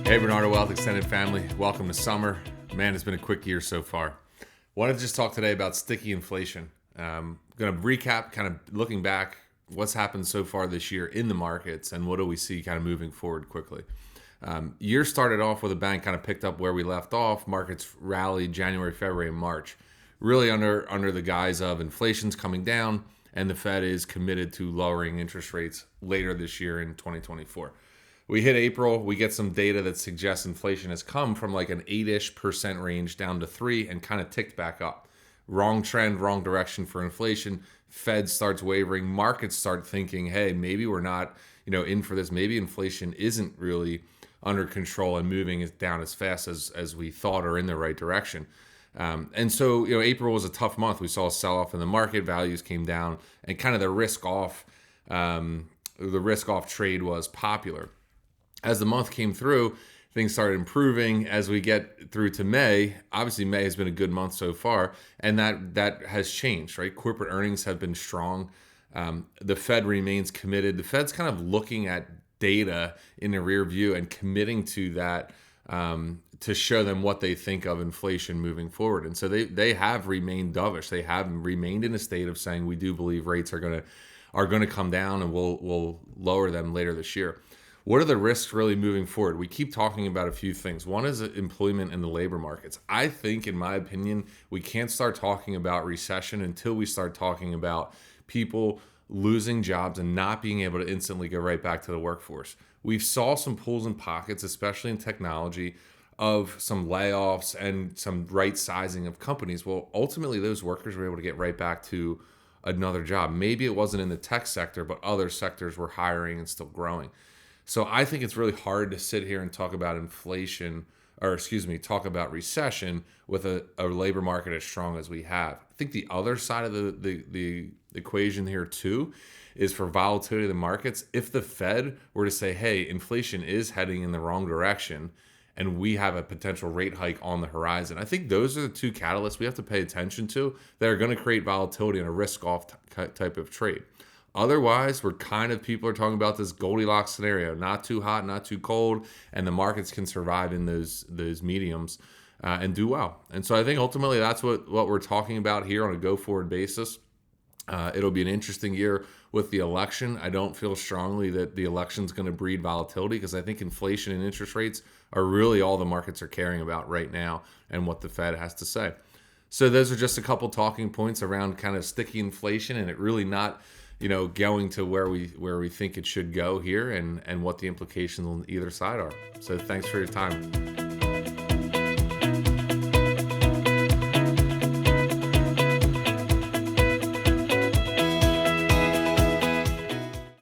Hey, Bernardo Wealth Extended Family. Welcome to summer. Man, it's been a quick year so far. Wanted to just talk today about sticky inflation. Going to recap, kind of looking back, what's happened so far this year in the markets and what do we see kind of moving forward quickly. Year started off with a bang, kind of picked up where we left off. Markets rallied January, February, and March, really under the guise of inflation's coming down and the Fed is committed to lowering interest rates later this year in 2024. We hit April, we get some data that suggests inflation has come from like an 8-ish% range down to 3 and kind of ticked back up. Wrong trend, wrong direction for inflation. Fed starts wavering, markets start thinking, hey, maybe we're not, in for this. Maybe inflation isn't really under control and moving down as fast as we thought or in the right direction. And so, April was a tough month. We saw a sell-off in the market, values came down, and kind of the risk-off trade was popular. As the month came through, things started improving. As we get through to May, obviously May has been a good month so far, and that has changed, right? Corporate earnings have been strong. The Fed remains committed. The Fed's kind of looking at data in the rear view and committing to that to show them what they think of inflation moving forward. And so they have remained dovish. They have remained in a state of saying we do believe rates are going to come down and we'll lower them later this year. What are the risks really moving forward? We keep talking about a few things. One is employment in the labor markets. I think, in my opinion, we can't start talking about recession until we start talking about people losing jobs and not being able to instantly go right back to the workforce. We've saw some pulls and pockets, especially in technology, of some layoffs and some right sizing of companies. Well, ultimately, those workers were able to get right back to another job. Maybe it wasn't in the tech sector, but other sectors were hiring and still growing. So I think it's really hard to sit here and talk about talk about recession with a labor market as strong as we have. I think the other side of the equation here too is for volatility of the markets. If the Fed were to say, hey, inflation is heading in the wrong direction and we have a potential rate hike on the horizon, I think those are the two catalysts we have to pay attention to that are going to create volatility in a risk-off type of trade. Otherwise, people are talking about this Goldilocks scenario, not too hot, not too cold, and the markets can survive in those mediums and do well. And so I think ultimately that's what we're talking about here on a go-forward basis. It'll be an interesting year with the election. I don't feel strongly that the election's going to breed volatility because I think inflation and interest rates are really all the markets are caring about right now and what the Fed has to say. So those are just a couple talking points around kind of sticky inflation and it really not going to where we think it should go here and what the implications on either side are. So thanks for your time.